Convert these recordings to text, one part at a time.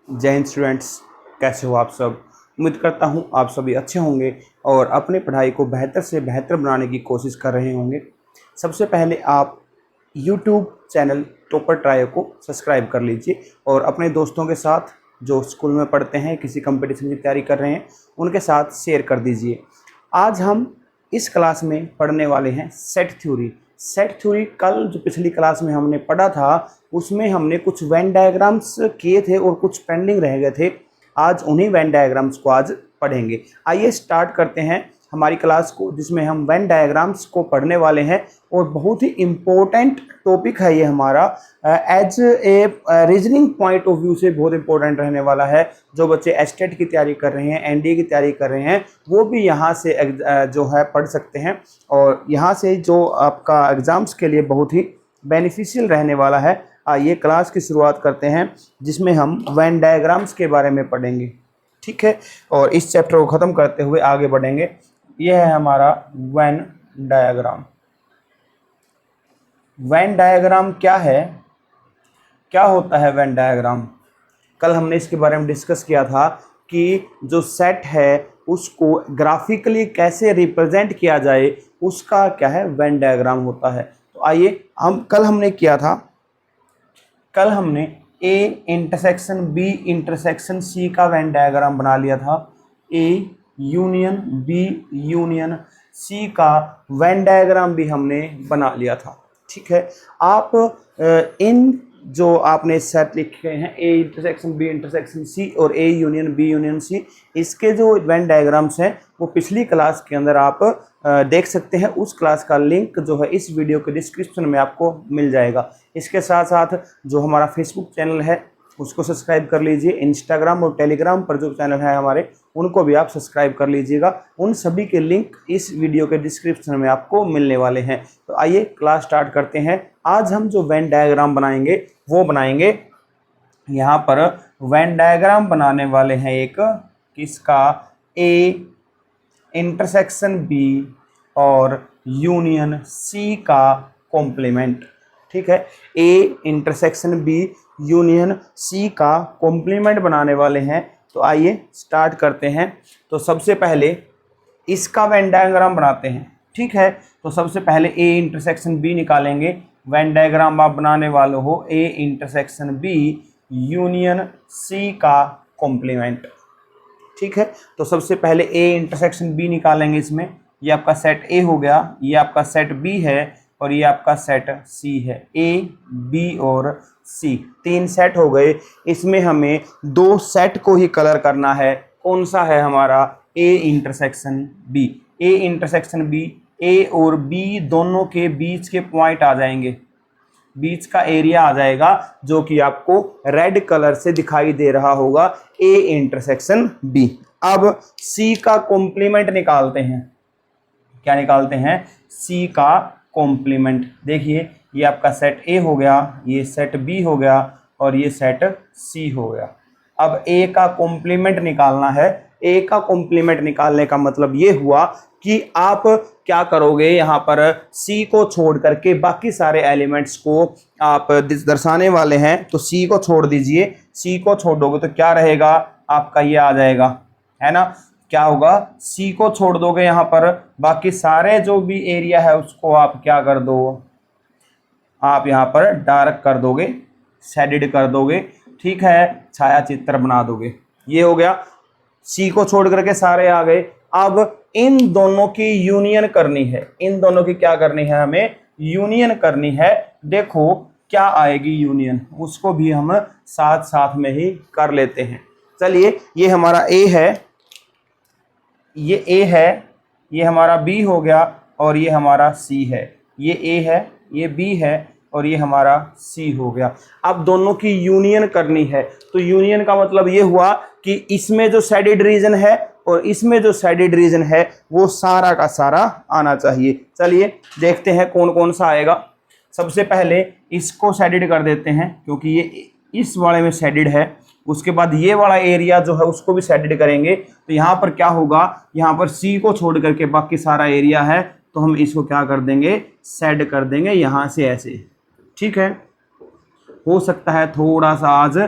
जय हिंद स्टूडेंट्स, कैसे हो आप सब। उम्मीद करता हूँ आप सभी अच्छे होंगे और अपनी पढ़ाई को बेहतर से बेहतर बनाने की कोशिश कर रहे होंगे। सबसे पहले आप YouTube चैनल टॉपर ट्रायो को सब्सक्राइब कर लीजिए और अपने दोस्तों के साथ जो स्कूल में पढ़ते हैं, किसी कंपटीशन की तैयारी कर रहे हैं, उनके साथ शेयर कर दीजिए। आज हम इस क्लास में पढ़ने वाले हैं सेट थ्योरी। सेट थ्योरी कल जो पिछली क्लास में हमने पढ़ा था उसमें हमने कुछ वेन डायग्राम्स किए थे और कुछ पेंडिंग रह गए थे। आज उन्हीं वेन डायग्राम्स को आज पढ़ेंगे। आइए स्टार्ट करते हैं हमारी क्लास को, जिसमें हम वेन डायग्राम्स को पढ़ने वाले हैं और बहुत ही इम्पोर्टेंट टॉपिक है ये हमारा। As a reasoning point of view से बहुत इंपॉर्टेंट रहने वाला है। जो बच्चे एस्टेट की तैयारी कर रहे हैं, एनडीए की तैयारी कर रहे हैं, वो भी यहाँ से जो है पढ़ सकते हैं और यहाँ से जो आपका एग्ज़ाम्स के लिए बहुत ही बेनिफिशियल रहने वाला है। आइए क्लास की शुरुआत करते हैं, जिसमें हम वेन डायग्राम्स के बारे में पढ़ेंगे, ठीक है। और इस चैप्टर को ख़त्म करते हुए आगे बढ़ेंगे। यह है हमारा वेन डायग्राम। वेन डायग्राम क्या है, क्या होता है वेन डायग्राम? कल हमने इसके बारे में डिस्कस किया था कि जो सेट है उसको ग्राफिकली कैसे रिप्रेजेंट किया जाए, उसका क्या है वेन डायग्राम होता है। तो आइए कल हमने A intersection B intersection C का वेन डायग्राम बना लिया था। A union B union C का वेन डायग्राम भी हमने बना लिया था, ठीक है। आप इन जो आपने सेट लिखे हैं A intersection B intersection C और A union B union C, इसके जो वेन डायग्राम्स हैं वो पिछली क्लास के अंदर आप देख सकते हैं। उस क्लास का लिंक जो है इस वीडियो के डिस्क्रिप्शन में आपको मिल जाएगा। इसके साथ साथ जो हमारा फेसबुक चैनल है उसको सब्सक्राइब कर लीजिए। इंस्टाग्राम और टेलीग्राम पर जो चैनल है हमारे, उनको भी आप सब्सक्राइब कर लीजिएगा। उन सभी के लिंक इस वीडियो के डिस्क्रिप्शन में आपको मिलने वाले हैं। तो आइए क्लास स्टार्ट करते हैं। आज हम जो वेन डायग्राम बनाएंगे वो बनाएंगे, यहाँ पर वेन डायग्राम बनाने वाले हैं एक किसका, ए इंटरसेक्शन बी और यूनियन सी का कॉम्प्लीमेंट, ठीक है। A intersection B union C का कॉम्प्लीमेंट बनाने वाले हैं। तो आइए स्टार्ट करते हैं। तो सबसे पहले इसका वेन डायग्राम बनाते हैं, ठीक है। तो सबसे पहले ए इंटरसेक्शन बी निकालेंगे। वेन डायग्राम आप बनाने वाले हो A intersection B union C का कॉम्प्लीमेंट, ठीक है। तो सबसे पहले ए इंटरसेक्शन बी निकालेंगे। इसमें ये आपका सेट ए हो गया, ये आपका सेट बी है और ये आपका सेट सी है। ए बी और सी, तीन सेट हो गए। इसमें हमें दो सेट को ही कलर करना है। कौन सा है हमारा, A intersection B. A intersection B, A और बी दोनों के बीच के पॉइंट आ जाएंगे, बीच का एरिया आ जाएगा, जो कि आपको रेड कलर से दिखाई दे रहा होगा, ए इंटरसेक्शन बी। अब सी का कॉम्प्लीमेंट निकालते हैं। क्या निकालते हैं, सी का कॉम्प्लीमेंट। देखिए ये आपका सेट ए हो गया, ये सेट बी हो गया और ये सेट सी हो गया। अब ए का कॉम्प्लीमेंट निकालना है। ए का कॉम्प्लीमेंट निकालने का मतलब ये हुआ कि आप क्या करोगे, यहाँ पर सी को छोड़ करके बाकी सारे एलिमेंट्स को आप दर्शाने वाले हैं। तो सी को छोड़ दीजिए। सी को छोड़ दोगे तो क्या रहेगा आपका, ये आ जाएगा, है ना। क्या होगा, सी को छोड़ दोगे, यहाँ पर बाकी सारे जो भी एरिया है उसको आप क्या कर दो, आप यहाँ पर डार्क कर दोगे, शेडेड कर दोगे, ठीक है, छाया चित्र बना दोगे। ये हो गया, सी को छोड़ करके सारे आ गए। अब इन दोनों की यूनियन करनी है। इन दोनों की क्या करनी है, हमें यूनियन करनी है। देखो क्या आएगी यूनियन, उसको भी हम साथ साथ में ही कर लेते हैं। चलिए, ये हमारा ए है, ये ए है, ये हमारा बी हो गया और ये हमारा सी है। ये ए है, ये बी है और ये हमारा सी हो गया। अब दोनों की यूनियन करनी है। तो यूनियन का मतलब ये हुआ कि इसमें जो शेडेड रीजन है और इसमें जो शेडेड रीजन है वो सारा का सारा आना चाहिए। चलिए देखते हैं कौन कौन सा आएगा। सबसे पहले इसको शेडेड कर देते हैं, क्योंकि ये इस वाले में शेडेड है। उसके बाद ये वाला एरिया जो है उसको भी शेडेड करेंगे। तो यहाँ पर क्या होगा, यहाँ पर सी को छोड़ करके बाकी सारा एरिया है, तो हम इसको क्या कर देंगे, शेड कर देंगे यहाँ से ऐसे, ठीक है। हो सकता है थोड़ा सा आज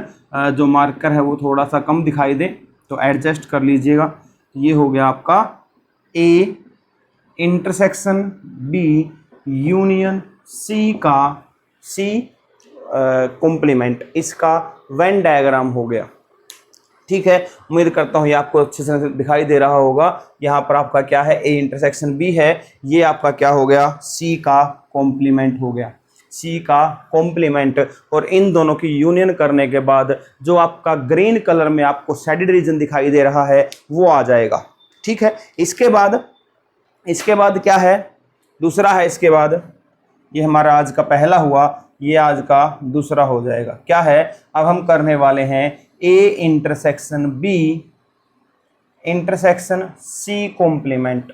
जो मार्कर है वो थोड़ा सा कम दिखाई दे, तो एडजस्ट कर लीजिएगा। ये हो गया आपका A intersection B union C का सी कॉम्प्लीमेंट, इसका वेन डायग्राम हो गया। ठीक है, उम्मीद करता हूँ ये आपको अच्छे से दिखाई दे रहा होगा। यहाँ पर आपका क्या है, ए इंटरसेक्शन बी है, ये आपका क्या हो गया, सी का कॉम्प्लीमेंट हो गया, सी का कॉम्प्लीमेंट। और इन दोनों की यूनियन करने के बाद जो आपका ग्रीन कलर में आपको शेडेड रीजन दिखाई दे रहा है वो आ जाएगा। ठीक है, इसके बाद क्या है, दूसरा है। इसके बाद ये हमारा आज का पहला हुआ, ये आज का दूसरा हो जाएगा। क्या है, अब हम करने वाले हैं A intersection B intersection C complement,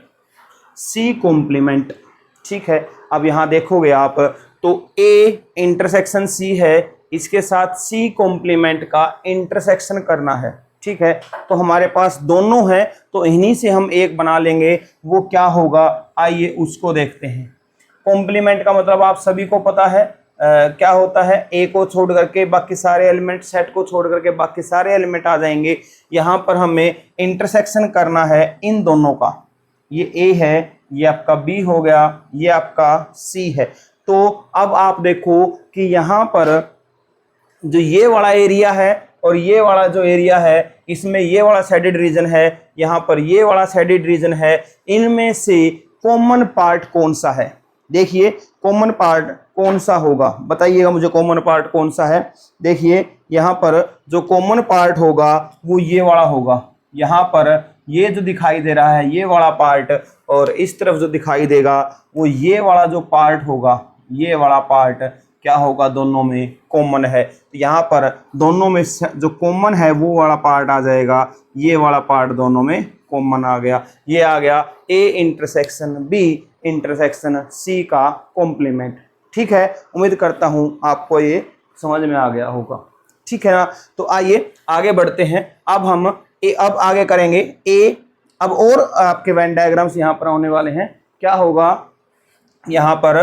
C complement. ठीक है, अब यहाँ देखोगे आप तो ए इंटरसेक्शन सी है, इसके साथ सी कॉम्प्लीमेंट का इंटरसेक्शन करना है। ठीक है, तो हमारे पास दोनों है, तो इन्हीं से हम एक बना लेंगे। वो क्या होगा, आइए उसको देखते हैं। कॉम्प्लीमेंट का मतलब आप सभी को पता है क्या होता है, ए को छोड़ करके बाकी सारे एलिमेंट, सेट को छोड़ करके बाकी सारे एलिमेंट आ जाएंगे। यहाँ पर हमें इंटरसेक्शन करना है इन दोनों का, ये ए है, ये आपका बी हो गया, ये आपका सी है। तो अब आप देखो कि यहाँ पर जो ये वाला एरिया है और ये वाला जो एरिया है, इसमें ये वाला शेडेड रीजन है, यहाँ पर ये वाला शेडेड रीजन है। इनमें से कॉमन पार्ट कौन सा है, देखिए कॉमन पार्ट कौन सा होगा, बताइएगा मुझे कॉमन पार्ट कौन सा है। देखिए यहाँ पर जो कॉमन पार्ट होगा वो ये वाला होगा, यहाँ पर ये जो दिखाई दे रहा है ये वाला पार्ट, और इस तरफ जो दिखाई देगा वो ये वाला जो पार्ट होगा, ये वाला पार्ट क्या होगा, दोनों में कॉमन है। तो यहाँ पर दोनों में जो कॉमन है वो वाला पार्ट आ जाएगा, ये वाला पार्ट दोनों में कॉमन आ गया। ये आ गया A intersection B intersection C का कॉम्प्लीमेंट। ठीक है, उम्मीद करता हूँ आपको ये समझ में आ गया होगा। ठीक है ना, तो आइए आगे बढ़ते हैं। अब हम अब आगे करेंगे ए। अब और आपके वेन डायग्राम्स यहाँ पर आने वाले हैं। क्या होगा यहाँ पर,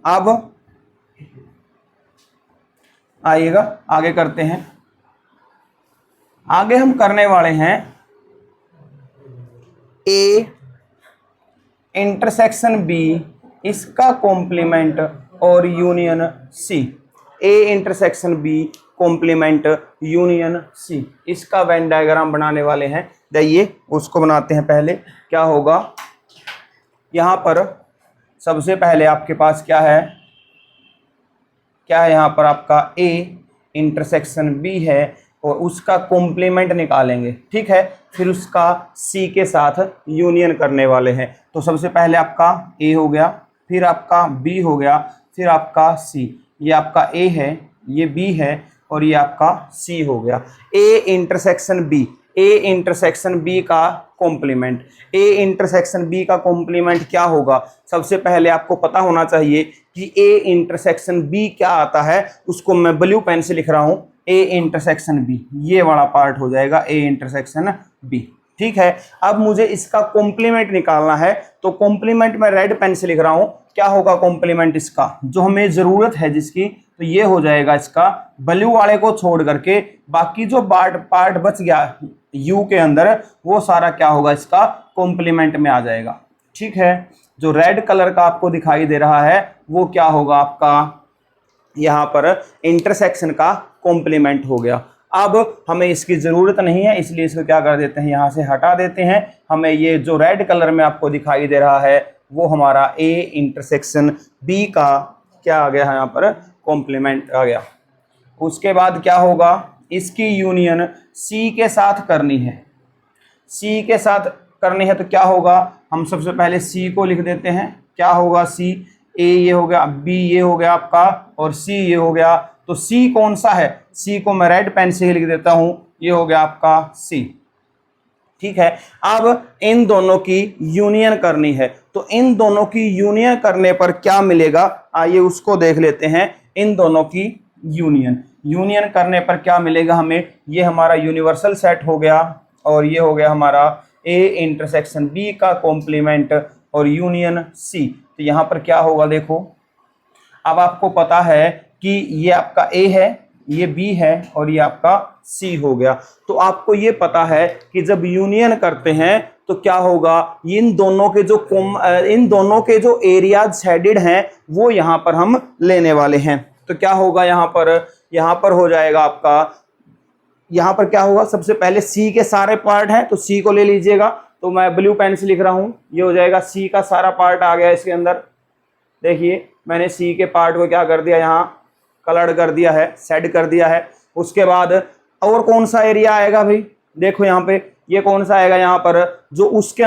अब आइएगा आगे करते हैं। आगे हम करने वाले हैं ए इंटरसेक्शन बी, इसका कॉम्प्लीमेंट और union C. A intersection B complement union C, इसका वेन डायग्राम बनाने वाले हैं। जाइए उसको बनाते हैं। पहले क्या होगा, यहाँ पर सबसे पहले आपके पास क्या है, यहाँ पर आपका ए इंटरसेक्शन बी है और उसका कॉम्प्लीमेंट निकालेंगे। ठीक है, फिर उसका सी के साथ यूनियन करने वाले हैं। तो सबसे पहले आपका ए हो गया, फिर आपका बी हो गया, फिर आपका सी। ये आपका ए है, ये बी है और ये आपका सी हो गया। A intersection B, A intersection B का कॉम्प्लीमेंट। ए इंटरसेक्शन बी का कॉम्प्लीमेंट क्या होगा, सबसे पहले आपको पता होना चाहिए कि ए इंटरसेक्शन बी क्या आता है। उसको मैं ब्लू पेन से लिख रहा हूँ, ए इंटरसेक्शन बी, ये वाला पार्ट हो जाएगा ए इंटरसेक्शन बी। ठीक है, अब मुझे इसका कॉम्प्लीमेंट निकालना है, तो कॉम्प्लीमेंट मैं रेड पेन से लिख रहा हूँ। क्या होगा कॉम्प्लीमेंट इसका, जो हमें ज़रूरत है जिसकी, तो ये हो जाएगा इसका, ब्लू वाले को छोड़ करके बाकी जो पार्ट बच गया यू के अंदर, वो सारा क्या होगा, इसका कॉम्प्लीमेंट में आ जाएगा। ठीक है, जो रेड कलर का आपको दिखाई दे रहा है वो क्या होगा आपका, यहाँ पर इंटरसेक्शन का कॉम्प्लीमेंट हो गया। अब हमें इसकी ज़रूरत नहीं है, इसलिए इसको क्या कर देते हैं, यहाँ से हटा देते हैं। हमें ये जो रेड कलर में आपको दिखाई दे रहा है वो हमारा ए इंटरसेक्शन बी का क्या आ गया है, यहाँ पर कॉम्प्लीमेंट आ गया। उसके बाद क्या होगा, इसकी यूनियन सी के साथ करनी है। सी के साथ करनी है तो क्या होगा, हम सबसे पहले सी को लिख देते हैं। क्या होगा, सी, ए ये हो गया, बी ये हो गया आपका, और सी ये हो गया। तो सी कौन सा है, सी को मैं रेड पेन से ही लिख देता हूं, ये हो गया आपका सी। ठीक है, अब इन दोनों की यूनियन करनी है, तो इन दोनों की यूनियन करने पर क्या मिलेगा, आइए उसको देख लेते हैं। इन दोनों की यूनियन करने पर क्या मिलेगा हमें, ये हमारा यूनिवर्सल सेट हो गया और ये हो गया हमारा ए इंटरसेक्शन बी का कॉम्प्लीमेंट और यूनियन सी। तो यहाँ पर क्या होगा, देखो अब आपको पता है कि ये आपका ए है, ये बी है और ये आपका सी हो गया। तो आपको ये पता है कि जब यूनियन करते हैं तो क्या होगा, इन दोनों के जो एरियाज शेडेड हैं वो यहाँ पर हम लेने वाले हैं। तो क्या होगा यहाँ पर हो जाएगा आपका, यहाँ पर क्या होगा, सबसे पहले सी के सारे पार्ट हैं तो सी को ले लीजिएगा। तो मैं ब्लू पेन से लिख रहा हूँ, ये हो जाएगा सी का सारा पार्ट आ गया इसके अंदर। देखिए मैंने सी के पार्ट को क्या कर दिया, यहाँ कलर्ड कर दिया है, शेड कर दिया है। उसके बाद और कौन सा एरिया आएगा भाई, देखो यहाँ पे ये कौन सा आएगा, यहाँ पर जो उसके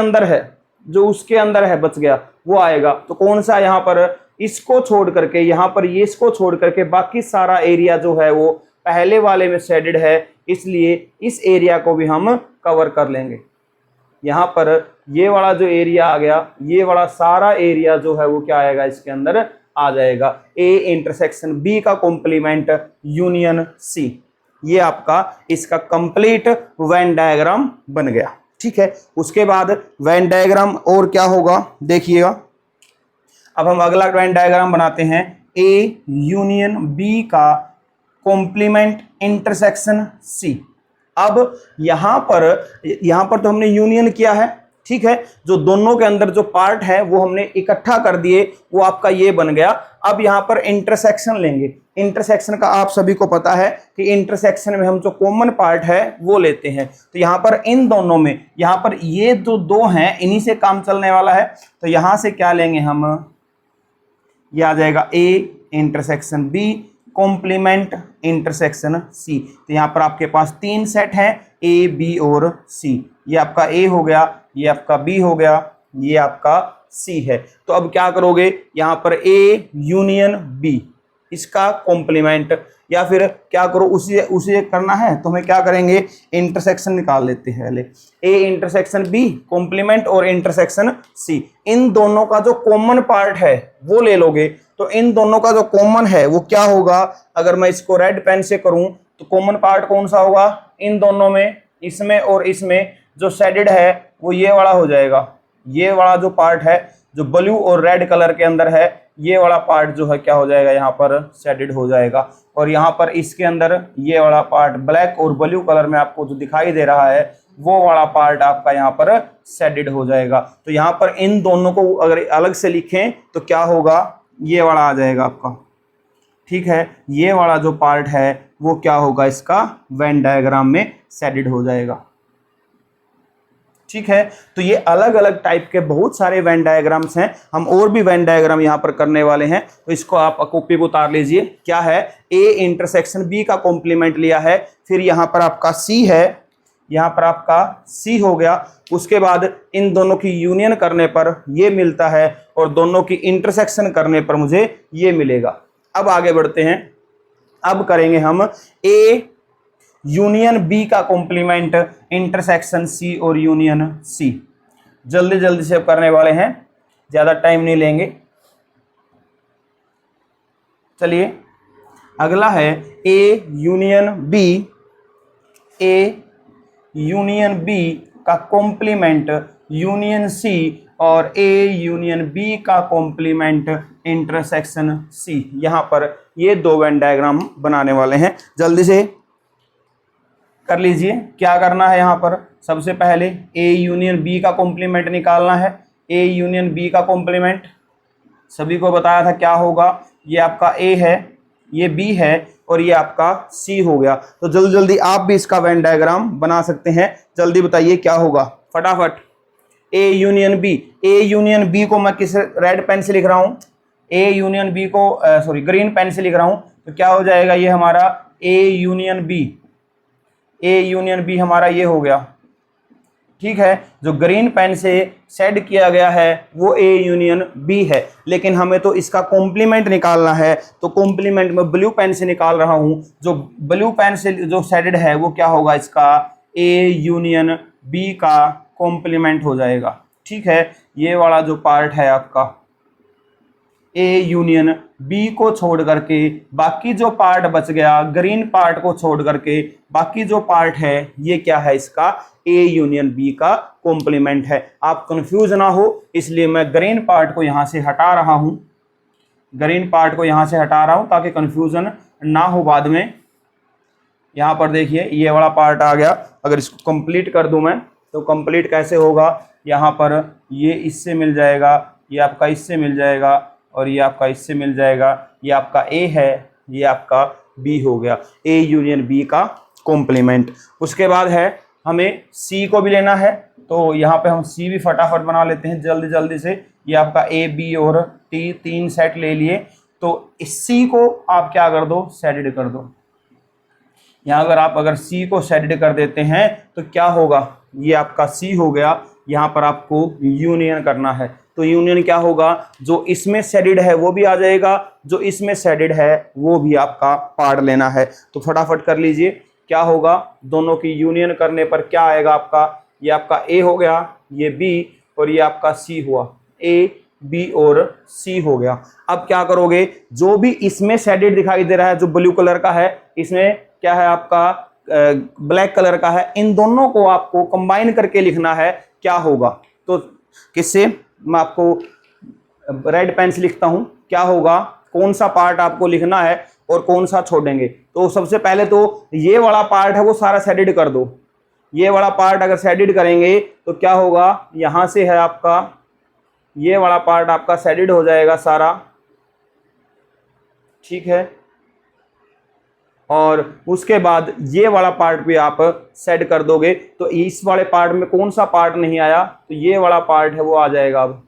अंदर है बच गया वो आएगा। तो कौन सा, यहाँ पर इसको छोड़ करके, यहाँ पर ये इसको छोड़ करके बाकी सारा एरिया जो है वो पहले वाले में शेडेड है, इसलिए इस एरिया को भी हम कवर कर लेंगे। यहाँ पर ये वाला जो एरिया आ गया, ये वाला सारा एरिया जो है वो क्या आएगा, इसके अंदर आ जाएगा। ए इंटरसेक्शन बी का कॉम्प्लीमेंट यूनियन सी, ये आपका इसका कंप्लीट वेन डायग्राम बन गया। ठीक है, उसके बाद वेन डायग्राम और क्या होगा देखिएगा। अब हम अगला वेन डायग्राम बनाते हैं, ए यूनियन बी का कॉम्प्लीमेंट इंटरसेक्शन सी। अब यहाँ पर तो हमने यूनियन किया है, ठीक है, जो दोनों के अंदर जो पार्ट है वो हमने इकट्ठा कर दिए, वो आपका ये बन गया। अब यहाँ पर इंटरसेक्शन लेंगे। इंटरसेक्शन का आप सभी को पता है कि इंटरसेक्शन में हम जो कॉमन पार्ट है वो लेते हैं। तो यहाँ पर इन दोनों में, यहाँ पर ये जो दो हैं इन्हीं से काम चलने वाला है। तो यहाँ से क्या लेंगे हम, ये आ जाएगा A intersection B complement intersection C. तो यहाँ पर आपके पास तीन सेट हैं, ए बी और सी। ये आपका ए हो गया, ये आपका बी हो गया, ये आपका सी है। तो अब क्या करोगे, यहाँ पर ए यूनियन बी इसका कॉम्प्लीमेंट, या फिर क्या करो, उसी करना है तो हमें क्या करेंगे, इंटरसेक्शन निकाल लेते हैं पहले। ए इंटरसेक्शन बी कॉम्प्लीमेंट और इंटरसेक्शन सी, इन दोनों का जो कॉमन पार्ट है वो ले लोगे। तो इन दोनों का जो कॉमन है वो क्या होगा, अगर मैं इसको रेड पेन से करूं तो कॉमन पार्ट कौन सा होगा, इन दोनों में, इसमें और इसमें जो शेडेड है वो ये वाला हो जाएगा। ये वाला जो पार्ट है जो ब्लू और रेड कलर के अंदर है, ये वाला पार्ट जो है क्या हो जाएगा, यहाँ पर शेडेड हो जाएगा। और यहाँ पर इसके अंदर ये वाला पार्ट ब्लैक और ब्लू कलर में आपको जो दिखाई दे रहा है वो वाला पार्ट आपका यहाँ पर शेडेड हो जाएगा। तो यहाँ पर इन दोनों को अगर अलग से लिखें तो क्या होगा, ये वाला आ जाएगा आपका। ठीक है, ये वाला जो पार्ट है वो क्या होगा, इसका वेन डायग्राम में शेडेड हो जाएगा। ठीक है, तो ये अलग अलग टाइप के बहुत सारे वेन डायग्राम्स हैं। हम और भी वेन डायग्राम यहाँ पर करने वाले हैं, तो इसको आप कॉपी पर उतार लीजिए। क्या है, ए इंटरसेक्शन बी का कॉम्प्लीमेंट लिया है, फिर यहाँ पर आपका सी है, यहाँ पर आपका सी हो गया। उसके बाद इन दोनों की यूनियन करने पर ये मिलता है और दोनों की इंटरसेक्शन करने पर मुझे ये मिलेगा। अब आगे बढ़ते हैं, अब करेंगे हम ए यूनियन बी का कॉम्प्लीमेंट इंटरसेक्शन सी और यूनियन सी। जल्दी जल्दी से करने वाले हैं, ज़्यादा टाइम नहीं लेंगे। चलिए अगला है ए यूनियन बी का कॉम्प्लीमेंट यूनियन सी और ए यूनियन बी का कॉम्प्लीमेंट इंटरसेक्शन सी। यहाँ पर ये दो वेन डायग्राम बनाने वाले हैं, जल्दी से कर लीजिए। क्या करना है, यहाँ पर सबसे पहले ए यूनियन बी का कॉम्प्लीमेंट निकालना है। ए यूनियन बी का कॉम्प्लीमेंट सभी को बताया था क्या होगा, ये आपका ए है, ये बी है और ये आपका सी हो गया। तो जल्दी जल्दी आप भी इसका वेन डायग्राम बना सकते हैं, जल्दी बताइए क्या होगा फटाफट। ए यूनियन बी को मैं किस रेड पेन से लिख रहा हूँ, ए यूनियन बी को ग्रीन पेन से लिख रहा हूँ। तो क्या हो जाएगा, ये हमारा ए यूनियन बी हमारा ये हो गया। ठीक है, जो ग्रीन पेन से शेड किया गया है वो ए यूनियन बी है, लेकिन हमें तो इसका कॉम्प्लीमेंट निकालना है। तो कॉम्प्लीमेंट में ब्लू पेन से निकाल रहा हूँ, जो ब्लू पेन से जो शेडेड है वो क्या होगा, इसका ए यूनियन बी का कॉम्प्लीमेंट हो जाएगा। ठीक है, ये वाला जो पार्ट है आपका ए यूनियन बी को छोड़ करके बाकी जो पार्ट बच गया, ग्रीन पार्ट को छोड़ करके बाकी जो पार्ट है ये क्या है, इसका ए यूनियन बी का कॉम्प्लीमेंट है। आप कंफ्यूज ना हो इसलिए मैं ग्रीन पार्ट को यहाँ से हटा रहा हूँ, ताकि कंफ्यूजन ना हो बाद में। यहाँ पर देखिए ये वाला पार्ट आ गया। अगर इसको कंप्लीट कर दूं मैं तो कंप्लीट कैसे होगा, यहाँ पर ये इससे मिल जाएगा, ये आपका इससे मिल जाएगा और ये आपका इससे मिल जाएगा। ये आपका ए है, ये आपका बी हो गया, ए यूनियन बी का कॉम्प्लीमेंट। उसके बाद है हमें सी को भी लेना है, तो यहाँ पे हम सी भी फटाफट बना लेते हैं जल्दी जल्दी से। ये आपका ए बी और टी तीन सेट ले लिए, तो इस सी को आप क्या कर दो, शेडेड कर दो। यहाँ अगर सी को शेडेड कर देते हैं तो क्या होगा, ये आपका सी हो गया। यहाँ पर आपको यूनियन करना है, तो यूनियन क्या होगा, जो इसमें शेडेड है वो भी आ जाएगा, जो इसमें शेडेड है वो भी आपका पार्ट लेना है। तो फटाफट कर लीजिए, क्या होगा, दोनों की यूनियन करने पर क्या आएगा आपका, ये आपका ए हो गया, ये बी और ये आपका सी हुआ, ए बी और सी हो गया। अब क्या करोगे, जो भी इसमें शेडेड दिखाई दे रहा है, जो ब्लू कलर का है, इसमें क्या है आपका ब्लैक कलर का है, इन दोनों को आपको कंबाइन करके लिखना है। क्या होगा, तो किससे, मैं आपको रेड पेन से लिखता हूं, क्या होगा, कौन सा पार्ट आपको लिखना है और कौन सा छोड़ेंगे। तो सबसे पहले तो ये वाला पार्ट है वो सारा शेडेड कर दो। ये वाला पार्ट अगर शेडेड करेंगे तो क्या होगा, यहां से है आपका ये वाला पार्ट आपका शेडेड हो जाएगा सारा, ठीक है। और उसके बाद ये वाला पार्ट भी आप सेट कर दोगे, तो इस वाले पार्ट में कौन सा पार्ट नहीं आया, तो ये वाला पार्ट है वो आ जाएगा। अब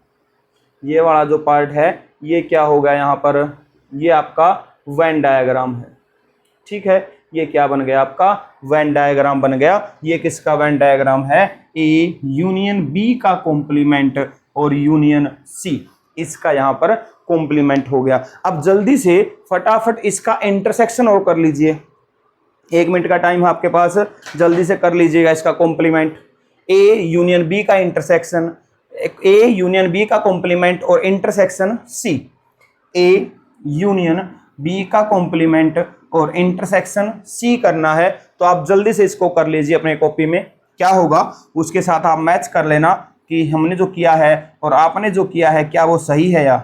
ये वाला जो पार्ट है ये क्या होगा, यहाँ पर ये आपका वेन डायग्राम है, ठीक है। ये क्या बन गया, आपका वेन डायग्राम बन गया। ये किसका वेन डायग्राम है, ए यूनियन बी का कॉम्प्लीमेंट और यूनियन सी, इसका यहाँ पर कॉम्प्लीमेंट हो गया। अब जल्दी से फटाफट इसका इंटरसेक्शन और कर लीजिए, 1 मिनट का टाइम है आपके पास, जल्दी से कर लीजिएगा इसका कॉम्प्लीमेंट। ए यूनियन बी का इंटरसेक्शन, ए यूनियन बी का कॉम्प्लीमेंट और intersection C, A union B का कॉम्प्लीमेंट और इंटरसेक्शन सी करना है। तो आप जल्दी से इसको कर लीजिए अपने कॉपी में। क्या होगा उसके साथ आप मैच कर लेना कि हमने जो किया है और आपने जो किया है क्या वो सही है या।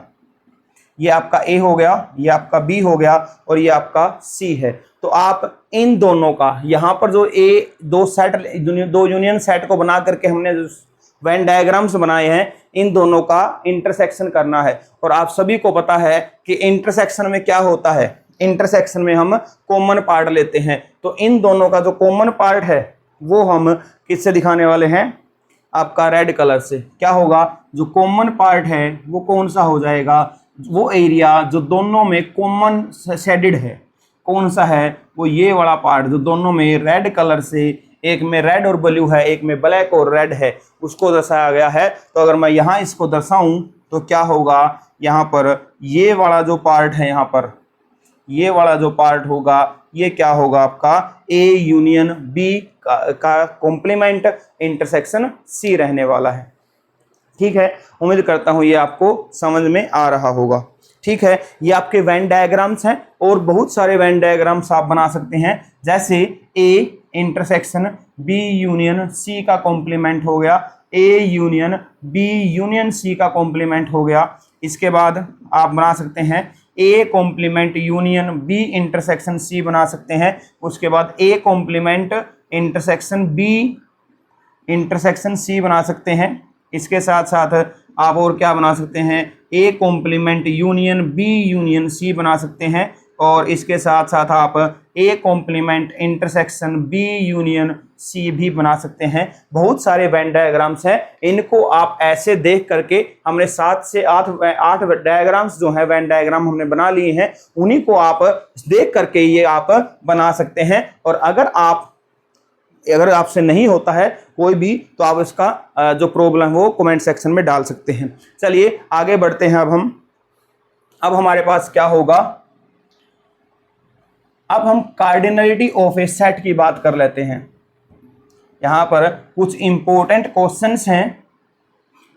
ये आपका ए हो गया, ये आपका बी हो गया और ये आपका सी है। तो आप इन दोनों का यहाँ पर जो ए दो यूनियन सेट को बना करके हमने वेन डायग्राम्स बनाए हैं, इन दोनों का इंटरसेक्शन करना है। और आप सभी को पता है कि इंटरसेक्शन में क्या होता है, इंटरसेक्शन में हम कॉमन पार्ट लेते हैं। तो इन दोनों का जो कॉमन पार्ट है वो हम किससे दिखाने वाले हैं, आपका रेड कलर से। क्या होगा, जो कॉमन पार्ट है वो कौन सा हो जाएगा, वो एरिया जो दोनों में कॉमन शेडेड है कौन सा है, वो ये वाला पार्ट जो दोनों में रेड कलर से, एक में रेड और ब्लू है, एक में ब्लैक और रेड है, उसको दर्शाया गया है। तो अगर मैं यहाँ इसको दर्शाऊं तो क्या होगा, यहाँ पर ये वाला जो पार्ट है, यहाँ पर ये वाला जो पार्ट होगा ये क्या होगा आपका ए यूनियन बी का कॉम्प्लीमेंट इंटरसेक्शन सी रहने वाला है, ठीक है। उम्मीद करता हूं ये आपको समझ में आ रहा होगा, ठीक है। ये आपके वेन डायग्राम्स हैं और बहुत सारे वेन डायग्राम्स आप बना सकते हैं, जैसे A intersection B union C का कॉम्प्लीमेंट हो गया, A union B union C का कॉम्प्लीमेंट हो गया। इसके बाद आप बना सकते हैं A complement union B intersection C बना सकते हैं। उसके बाद A complement intersection B intersection C बना सकते हैं। इसके साथ साथ आप और क्या बना सकते हैं, A complement union B union C बना सकते हैं। और इसके साथ साथ आप A complement intersection B union C भी बना सकते हैं। बहुत सारे वेन डायग्राम्स हैं, इनको आप ऐसे देख करके, हमने 7 से 8 डायग्राम्स जो है वेन डायग्राम हमने बना लिए हैं, उन्हीं को आप देख करके ये आप बना सकते हैं। और अगर आपसे नहीं होता है कोई भी, तो आप इसका जो प्रॉब्लम वो कमेंट सेक्शन में डाल सकते हैं। चलिए आगे बढ़ते हैं। अब हमारे पास क्या होगा, अब हम कार्डिनलिटी ऑफ ए सेट की बात कर लेते हैं। यहां पर कुछ इंपॉर्टेंट क्वेश्चंस हैं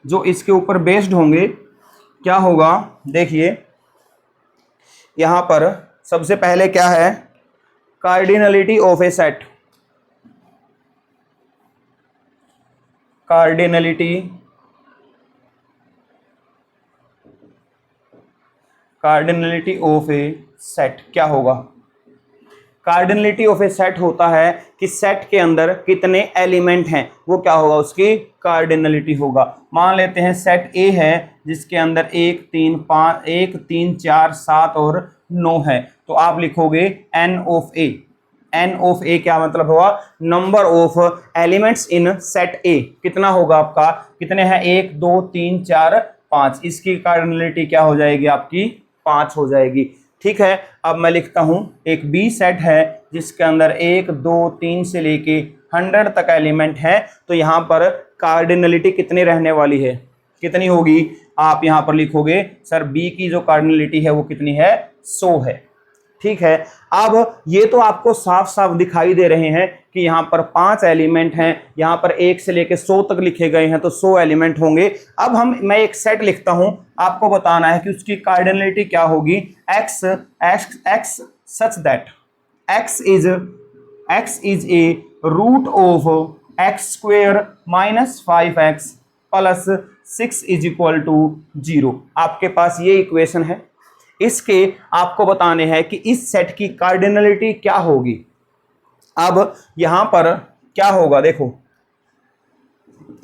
जो इसके ऊपर बेस्ड होंगे। क्या होगा, देखिए यहां पर सबसे पहले क्या है, cardinality of A set. Cardinality of A set क्या होगा, कार्डिनलिटी ऑफ ए सेट होता है कि सेट के अंदर कितने एलिमेंट हैं, वो क्या होगा, उसकी कार्डिनलिटी होगा। मान लेते हैं सेट ए है जिसके अंदर 1 3 4 7 और 9 है, तो आप लिखोगे n of A. n of A क्या मतलब होगा, number of elements in set A कितना होगा आपका, कितने हैं 1 2 3 4 5, इसकी कार्डिनलिटी क्या हो जाएगी आपकी 5 हो जाएगी। ठीक है, अब मैं लिखता हूं एक बी सेट है जिसके अंदर 1 2 3 से लेके 100 तक एलिमेंट है, तो यहां पर कार्डिनलिटी कितनी रहने वाली है, कितनी होगी, आप यहां पर लिखोगे सर बी की जो कार्डिनलिटी है वो कितनी है, 100 है। ठीक है, अब ये तो आपको साफ साफ दिखाई दे रहे हैं कि यहाँ पर 5 एलिमेंट हैं, यहाँ पर 1 से लेके 100 तक लिखे गए हैं, तो 100 एलिमेंट होंगे। अब मैं एक सेट लिखता हूं, आपको बताना है कि उसकी कार्डिनलिटी क्या होगी, x such that x is a root of x² - 5x + 6 is equal to 0। आपके पास ये इक्वेशन है, इसके आपको बताने हैं कि इस सेट की कार्डिनलिटी क्या होगी। अब यहां पर क्या होगा, देखो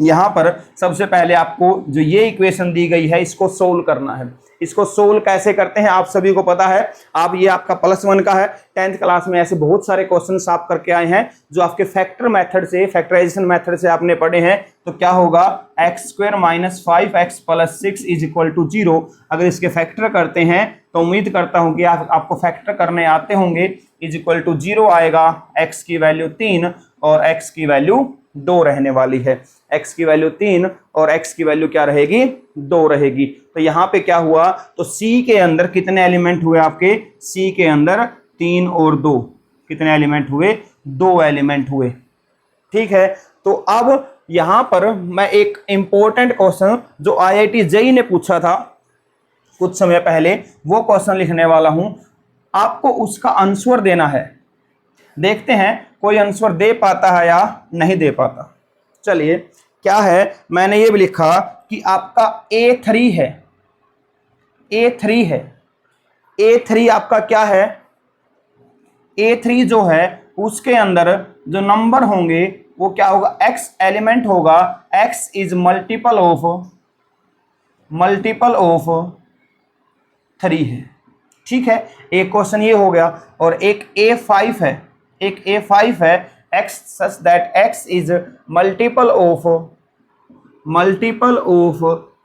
यहां पर सबसे पहले आपको जो ये इक्वेशन दी गई है इसको सोल्व करना है। इसको सोल्व कैसे करते हैं आप सभी को पता है, आप ये आपका +1 का है, 10th क्लास में ऐसे बहुत सारे क्वेश्चंस आप करके आए हैं जो आपके फैक्टर मेथड से, फैक्टराइजेशन मेथड से आपने पढ़े हैं। तो क्या होगा, x² - 5x + 6 is equal to 0। अगर इसके फैक्टर करते हैं तो उम्मीद करता हूं कि आपको फैक्टर करने आते होंगे, इज इक्वल टू 0 आएगा, x की वैल्यू 3 और x की वैल्यू 2 रहने वाली है। x की वैल्यू 3 और x की वैल्यू क्या रहेगी, 2 रहेगी। तो यहाँ पे क्या हुआ, तो C के अंदर कितने एलिमेंट हुए आपके, C के अंदर 3 और 2, कितने एलिमेंट हुए, 2 एलिमेंट हुए। ठीक है, तो अब यहाँ पर मैं एक इंपॉर्टेंट क्वेश्चन जो IIT JEE ने पूछा था कुछ समय पहले, वो क्वेश्चन लिखने वाला हूं, आपको उसका आंसर देना है। देखते हैं कोई आंसर दे पाता है या नहीं दे पाता। चलिए, क्या है, मैंने ये भी लिखा कि आपका A3 है, A3 है, A3 आपका क्या है, A3 जो है उसके अंदर जो नंबर होंगे वो क्या होगा, x एलिमेंट होगा, x इज मल्टीपल ऑफ 3 है। ठीक है, एक क्वेश्चन ये हो गया। और एक A5 है, एक A5 है, x such that x is multiple of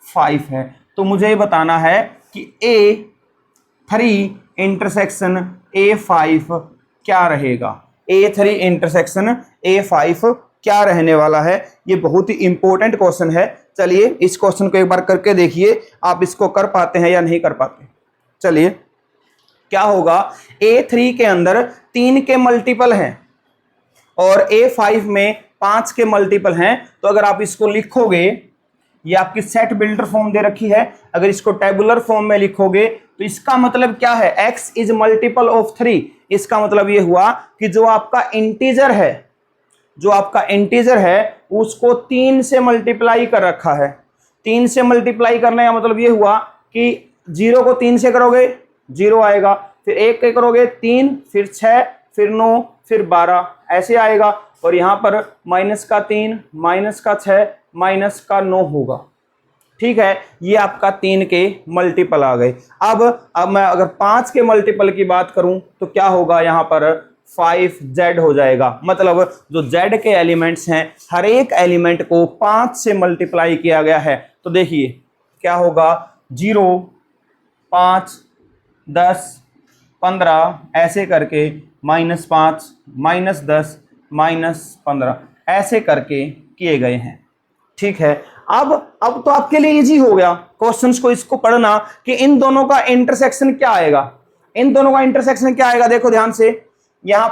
5 है। तो मुझे ये बताना है कि A3 इंटरसेक्शन A5 क्या रहेगा, A3 इंटरसेक्शन A5 क्या रहने वाला है। ये बहुत ही इंपॉर्टेंट क्वेश्चन है। चलिए इस क्वेश्चन को एक बार करके देखिए, आप इसको कर पाते हैं या नहीं कर पाते। चलिए, क्या होगा, A3 के अंदर 3 के मल्टीपल हैं और A5 में 5 के मल्टीपल हैं। तो अगर आप इसको लिखोगे, ये आपकी सेट बिल्डर फॉर्म दे रखी है, अगर इसको टेबुलर फॉर्म में लिखोगे तो इसका मतलब क्या है, x इज मल्टीपल ऑफ 3। इसका मतलब ये हुआ कि जो आपका इंटीजर है उसको 3 से मल्टीप्लाई कर रखा है। 3 से मल्टीप्लाई करने का मतलब ये हुआ कि 0 को 3 से करोगे 0 आएगा, फिर 1 के करोगे 3, फिर 6, फिर 9, फिर 12, ऐसे आएगा। और यहाँ पर -3, -6, -9 होगा। ठीक है, ये आपका 3 के मल्टीपल आ गए। अब मैं अगर 5 के मल्टीपल की बात करूं तो क्या होगा, यहाँ पर 5z हो जाएगा। मतलब जो z के एलिमेंट्स हैं, हर एक एलिमेंट को 5 से मल्टीप्लाई किया गया है। तो देखिए क्या होगा, 0, 5, 10, 15 ऐसे करके, -5, -10, -15 ऐसे करके किए गए हैं। ठीक है, अब तो आपके लिए इजी हो गया क्वेश्चंस को इसको पढ़ना कि इन दोनों का इंटरसेक्शन क्या आएगा। इन दोनों का इंटरसेक्शन क्या आएगा, देखो ध्यान से, यहाँ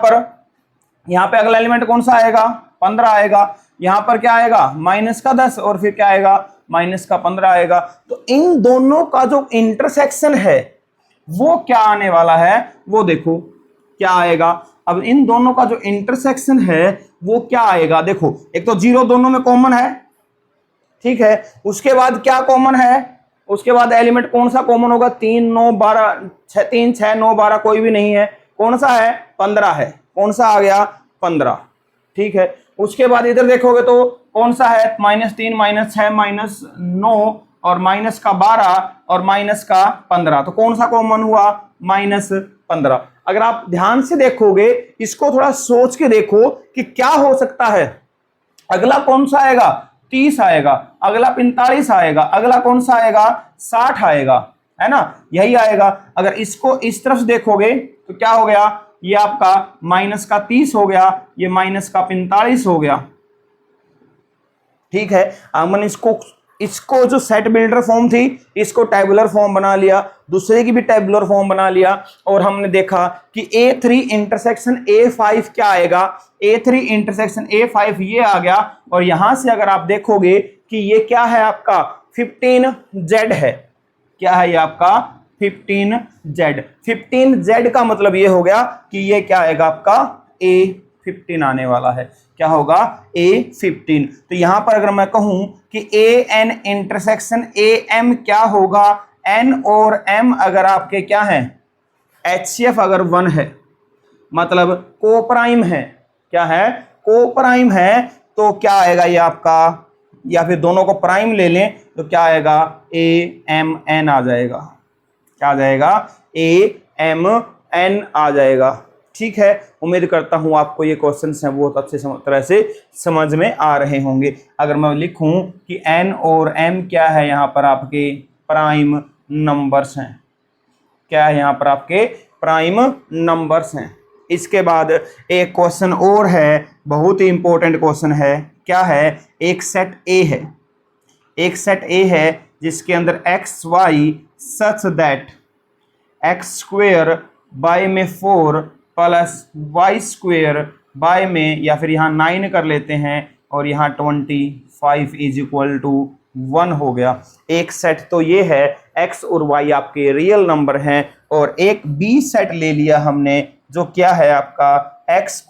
पे अगला एलिमेंट कौन सा आएगा, 15 आएगा। यहाँ पर क्या आएगा, -10 और फिर क्या आएगा, -15 आएगा। तो इन दोनों का जो इंटरसेक्शन है वो क्या आने वाला है, वो देखो क्या आएगा। अब इन दोनों का जो इंटरसेक्शन है वो क्या आएगा, देखो एक तो 0 दोनों में कॉमन है, ठीक है, उसके बाद क्या कॉमन है, उसके बाद एलिमेंट कौन सा कॉमन होगा, 3, 9, 12, 3, 6, 9, 12 कोई भी नहीं है, कौन सा है, 15 है, कौन सा आ गया 15, ठीक है। उसके बाद इधर देखोगे तो कौन सा है, -3 -6 -9 और माइनस का 12 और माइनस का 15, तो कौन सा कॉमन हुआ, -15। अगर आप ध्यान से देखोगे, इसको थोड़ा सोच के देखो कि क्या हो सकता है। अगला कौन सा आएगा, 30 आएगा, अगला 45 आएगा, अगला कौन सा आएगा, 60 आएगा, है ना, यही आएगा। अगर इसको इस तरफ देखोगे तो क्या हो गया, ये आपका -30 हो गया, ये -45 हो गया, ठीक है। हमने इसको जो सेट बिल्डर फॉर्म थी, इसको टेबुलर फॉर्म बना लिया, दूसरे की भी टेबुलर फॉर्म बना लिया, और हमने देखा कि A3 इंटरसेक्शन A5 क्या आएगा, A3 इंटरसेक्शन A5 ये आ गया। और यहां से अगर आप देखोगे कि ये क्या है आपका 15Z है, क्या है ये आपका 15Z। 15Z का मतलब ये हो गया कि ये क्या आएगा आपका A15 आने वाला है, क्या होगा A15। तो यहां पर अगर मैं कहूं कि AN इंटरसेक्शन AM क्या होगा, N और M अगर आपके क्या हैं, HCF अगर 1 है, मतलब कोप्राइम है, क्या है, कोप्राइम है, तो क्या आएगा ये आपका, या फिर दोनों को प्राइम ले लें तो क्या आएगा AMN आ जाएगा, क्या आ जाएगा AMN आ जाएगा, ठीक है। उम्मीद करता हूं आपको ये क्वेश्चंस हैं बहुत अच्छे तरह से समझ में आ रहे होंगे। अगर मैं लिखूं कि N और M क्या है, यहाँ पर आपके प्राइम नंबर्स हैं, क्या है यहाँ पर आपके प्राइम नंबर्स हैं। इसके बाद एक क्वेश्चन और है, बहुत ही इंपॉर्टेंट क्वेश्चन है, क्या है, एक सेट A है, एक सेट A है जिसके अंदर x y such that x² by में 4 प्लस y² बाय में, या फिर यहाँ 9 कर लेते हैं, और यहाँ 25 = 1 हो गया। एक सेट तो ये है, x और y आपके रियल नंबर हैं, और एक b सेट ले लिया हमने जो क्या है आपका x,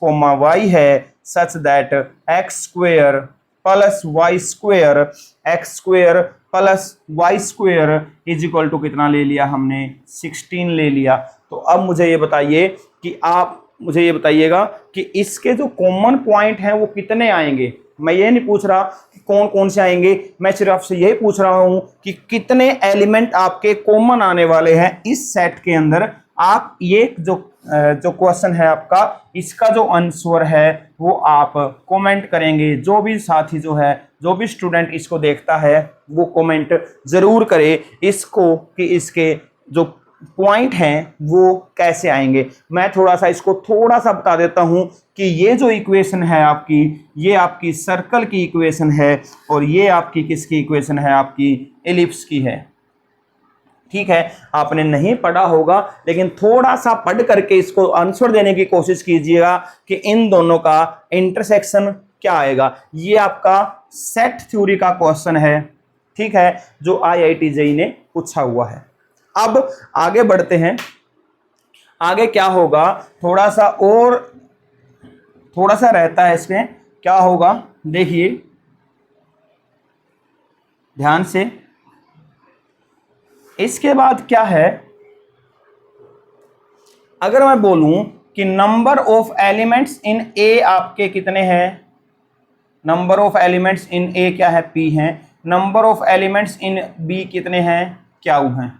y है, सच that x² plus y² x² plus y² = कितना ले लिया हमने, 16 ले लिया। तो अब मुझे ये बताइए कि आप मुझे ये बताइएगा कि इसके जो कॉमन पॉइंट हैं वो कितने आएंगे। मैं ये नहीं पूछ रहा कि कौन कौन से आएंगे, मैं सिर्फ आपसे यही पूछ रहा हूं कि कितने एलिमेंट आपके कॉमन आने वाले हैं इस सेट के अंदर। आप ये जो क्वेश्चन है आपका, इसका जो आंसर है वो आप कमेंट करेंगे। जो भी साथी जो है, जो भी स्टूडेंट इसको देखता है वो कमेंट जरूर करे इसको कि इसके जो पॉइंट हैं वो कैसे आएंगे। मैं थोड़ा सा बता देता हूं कि ये जो इक्वेशन है आपकी, ये आपकी सर्कल की इक्वेशन है, और ये आपकी किसकी इक्वेशन है, आपकी एलिप्स की है, ठीक है। आपने नहीं पढ़ा होगा, लेकिन थोड़ा सा पढ़ करके इसको आंसर देने की कोशिश कीजिएगा कि इन दोनों का इंटरसेक्शन क्या आएगा। ये आपका सेट थ्योरी का क्वेश्चन है, ठीक है, जो IIT JEE ने पूछा हुआ है। अब आगे बढ़ते हैं, आगे क्या होगा, थोड़ा सा रहता है इसमें, क्या होगा देखिए ध्यान से। इसके बाद क्या है, अगर मैं बोलूं कि नंबर ऑफ एलिमेंट्स इन ए आपके कितने हैं, नंबर ऑफ एलिमेंट्स इन ए क्या है, P हैं, number of elements in B कितने हैं, Q हैं,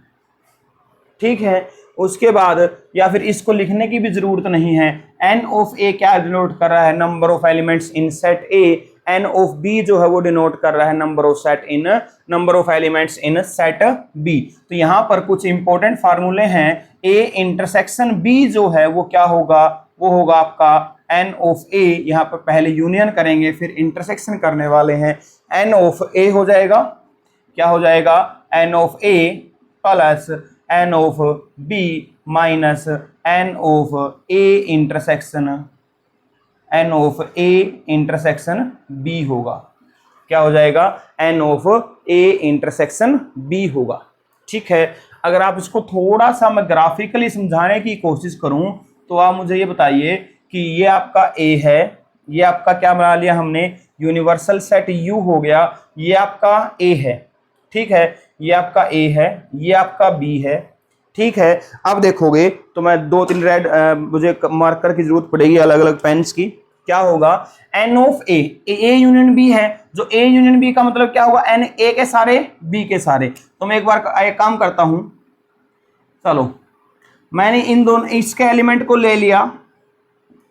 ठीक है। उसके बाद या फिर इसको लिखने की भी जरूरत नहीं है, N ऑफ A क्या डिनोट कर रहा है, number of elements in set A, N of B जो है वो डिनोट कर रहा है number of elements in set B। तो यहां पर कुछ इंपॉर्टेंट फार्मूले हैं। A इंटरसेक्शन B जो है वो क्या होगा, वो होगा आपका N ऑफ A, यहाँ पर पहले यूनियन करेंगे फिर इंटरसेक्शन करने वाले हैं, N ऑफ A हो जाएगा, क्या हो जाएगा, N of A plus N of B minus N of A intersection B होगा, क्या हो जाएगा, N of A intersection B होगा, ठीक है। अगर आप इसको थोड़ा सा मैं ग्राफिकली समझाने की कोशिश करूं तो आप मुझे ये बताइए कि ये आपका A है, ये आपका क्या बना लिया हमने, यूनिवर्सल सेट U हो गया, ये आपका A है, ठीक है, ये आपका A है, ये आपका B है, ठीक है, अब देखोगे तो मैं 2-3 रेड मुझे मार्कर की जरूरत पड़ेगी, अलग अलग पेन्स की। क्या होगा, N of A, A union B है, जो ए यूनियन बी का मतलब क्या होगा, एन ए के सारे बी के सारे। तो मैं एक बार एक काम करता हूं, चलो मैंने इन दोनों इसके एलिमेंट को ले लिया,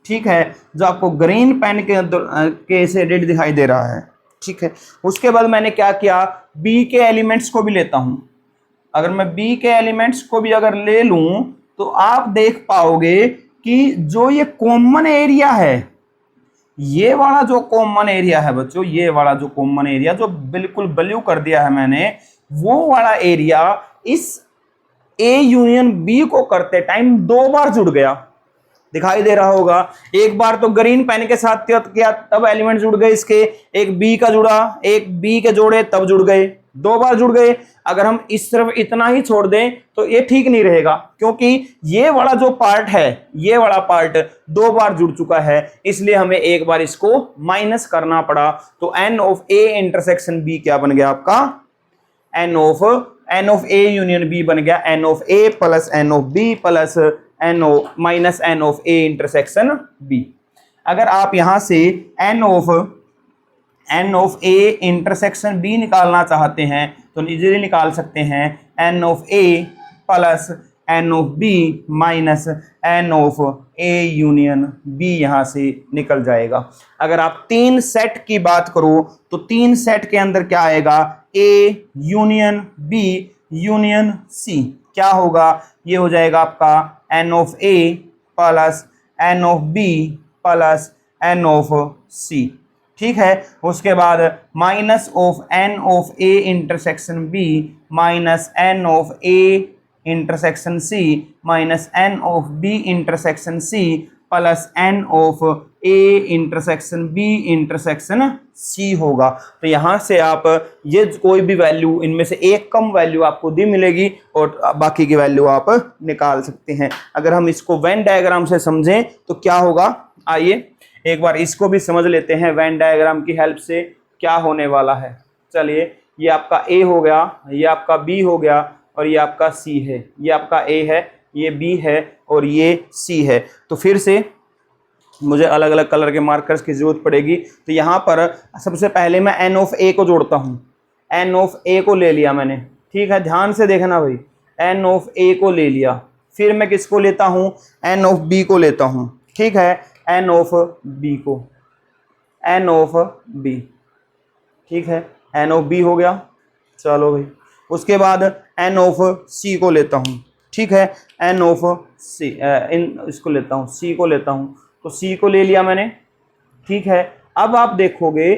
ठीक है, जो आपको ग्रीन पेन के अंदर के शेडेड दिखाई दे रहा है, ठीक है। उसके बाद मैंने क्या किया, बी के एलिमेंट्स को भी लेता हूं। अगर मैं बी के एलिमेंट्स को भी अगर ले लूं तो आप देख पाओगे कि जो ये कॉमन एरिया है, ये वाला जो कॉमन एरिया है बच्चों, ये वाला जो कॉमन एरिया जो बिल्कुल ब्लू कर दिया है मैंने, वो वाला एरिया इस ए यूनियन बी को करते टाइम 2 बार जुड़ गया, दिखाई दे रहा होगा। एक बार तो ग्रीन पेन के साथ किया तब एलिमेंट जुड़ गए इसके, एक बी का जुड़ा, एक बी के जोड़े तब जुड़ गए, 2 बार जुड़ गए। अगर हम इस तरफ इतना ही छोड़ दें तो ये ठीक नहीं रहेगा, क्योंकि ये वाला जो पार्ट है, ये वाला पार्ट 2 बार जुड़ चुका है, इसलिए हमें एक बार इसको माइनस करना पड़ा। तो N of A intersection B क्या बन गया आपका, N of A union B बन गया N of A plus N of B plus N of minus N of A intersection B. अगर आप यहां से N of A intersection B निकालना चाहते हैं तो इजीली निकाल सकते हैं, N of A plus N of B minus N of A union B यहां से निकल जाएगा। अगर आप 3 सेट की बात करो तो 3 सेट के अंदर क्या आएगा, A union B union C, क्या होगा, ये हो जाएगा आपका N of A plus N of B plus N of C, ठीक है। उसके बाद minus of N of A intersection B minus N of A intersection C minus N of B intersection C plus N of A intersection B intersection C होगा। तो यहां से आप ये कोई भी वैल्यू इनमें से एक कम वैल्यू आपको दी मिलेगी और बाकी की वैल्यू आप निकाल सकते हैं। अगर हम इसको वेन डायग्राम से समझें तो क्या होगा, आइए एक बार इसको भी समझ लेते हैं वेन डायग्राम की हेल्प से क्या होने वाला है। चलिए, ये आपका ए हो गया, ये आपका बी हो गया और ये आपका सी है, ये आपका ए है, ये बी है और ये सी है। तो फिर से मुझे अलग अलग कलर के मार्कर्स की जरूरत पड़ेगी। तो यहाँ पर सबसे पहले मैं एन ऑफ ए को जोड़ता हूँ, एन ऑफ ए को ले लिया मैंने, ठीक है, ध्यान से देखना भाई, एन ऑफ ए को ले लिया। फिर मैं किसको लेता हूँ, एन ऑफ बी को लेता हूँ, ठीक है, एन ऑफ बी को, एन ऑफ बी, ठीक है, एन ऑफ बी हो गया। चलो भाई, उसके बाद एन ऑफ सी को लेता हूँ, ठीक है, एन ऑफ सी, इसको लेता हूँ, सी को लेता हूँ, तो सी को ले लिया मैंने, ठीक है। अब आप देखोगे,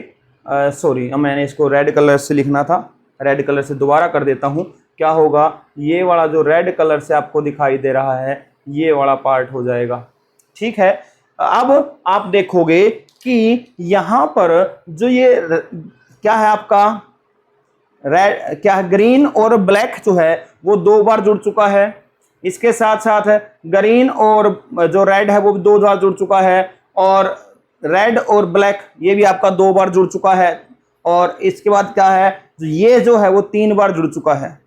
सॉरी मैंने इसको रेड कलर से लिखना था, रेड कलर से दोबारा कर देता हूँ। क्या होगा, ये वाला जो रेड कलर से आपको दिखाई दे रहा है ये वाला पार्ट हो जाएगा, ठीक है। अब आप देखोगे कि यहाँ पर जो ये क्या है आपका रेड, क्या है, ग्रीन और ब्लैक जो है वो 2 बार जुड़ चुका है। इसके साथ साथ ग्रीन और जो रेड है वो भी 2 बार जुड़ चुका है, और रेड और ब्लैक ये भी आपका 2 बार जुड़ चुका है। और इसके बाद क्या है, ये जो है वो 3 बार जुड़ चुका है,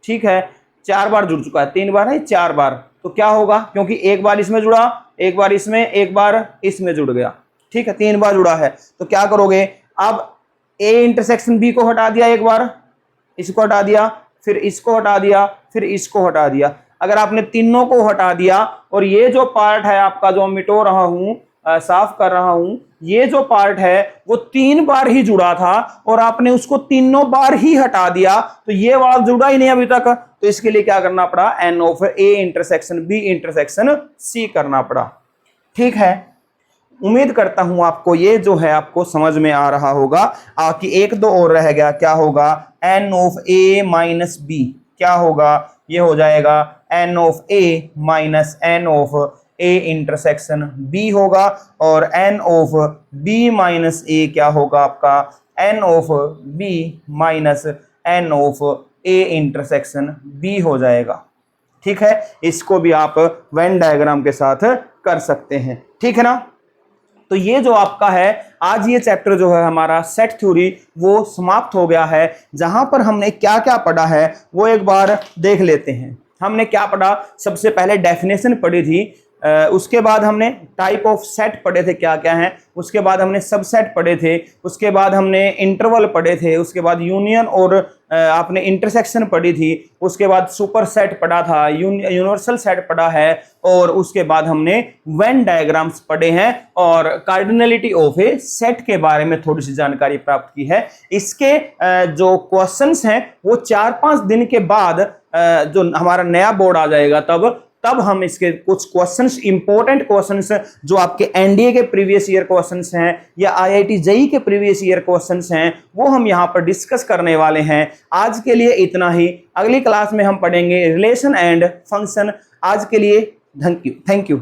ठीक है, 4 बार जुड़ चुका है, 3 बार है 4 बार। तो क्या होगा, क्योंकि एक बार इसमें जुड़ा, एक बार इसमें, एक बार इसमें जुड़ गया, ठीक है, 3 बार जुड़ा है। तो क्या करोगे, अब ए इंटरसेक्शन बी को हटा दिया, एक बार इसको हटा दिया, फिर इसको हटा दिया, फिर इसको हटा दिया। अगर आपने तीनों को हटा दिया और ये जो पार्ट है आपका जो मिटो रहा हूं, साफ कर रहा हूं, ये जो पार्ट है वो 3 बार ही जुड़ा था और आपने उसको तीनों बार ही हटा दिया, तो ये वाला जुड़ा ही नहीं अभी तक। तो इसके लिए क्या करना पड़ा, N of A intersection B intersection C करना पड़ा, ठीक है। उम्मीद करता हूं आपको ये जो है आपको समझ में आ रहा होगा। आपकी 1-2 और रह गया, क्या होगा, N of A minus B, क्या होगा, ये हो जाएगा N of A minus N of A intersection B होगा, और N of B minus A क्या होगा आपका, N of B minus N of A intersection B हो जाएगा, ठीक है। इसको भी आप वेन डायग्राम के साथ कर सकते हैं, ठीक है ना। तो ये जो आपका है आज ये चैप्टर जो है हमारा सेट थ्योरी वो समाप्त हो गया है। जहां पर हमने क्या क्या पढ़ा है वो एक बार देख लेते हैं। हमने क्या पढ़ा, सबसे पहले डेफिनेशन पढ़ी थी, उसके बाद हमने टाइप ऑफ सेट पढ़े थे क्या क्या है, उसके बाद हमने सबसेट पढ़े थे, उसके बाद हमने इंटरवल पढ़े थे, उसके बाद यूनियन और आपने इंटरसेक्शन पढ़ी थी, उसके बाद सुपर सेट पढ़ा था, यूनिवर्सल सेट पढ़ा है, और उसके बाद हमने वेन डायग्राम्स पढ़े हैं और कार्डिनलिटी ऑफ ए सेट के बारे में थोड़ी सी जानकारी प्राप्त की है। इसके जो क्वेश्चंस हैं वो 4-5 दिन के बाद जो हमारा नया बोर्ड आ जाएगा तब हम इसके कुछ क्वेश्चंस, इंपॉर्टेंट क्वेश्चंस जो आपके एनडीए के प्रीवियस ईयर क्वेश्चंस हैं या आईआईटी जेईई के प्रीवियस ईयर क्वेश्चंस हैं, वो हम यहां पर डिस्कस करने वाले हैं। आज के लिए इतना ही, अगली क्लास में हम पढ़ेंगे रिलेशन एंड फंक्शन। आज के लिए थैंक यू।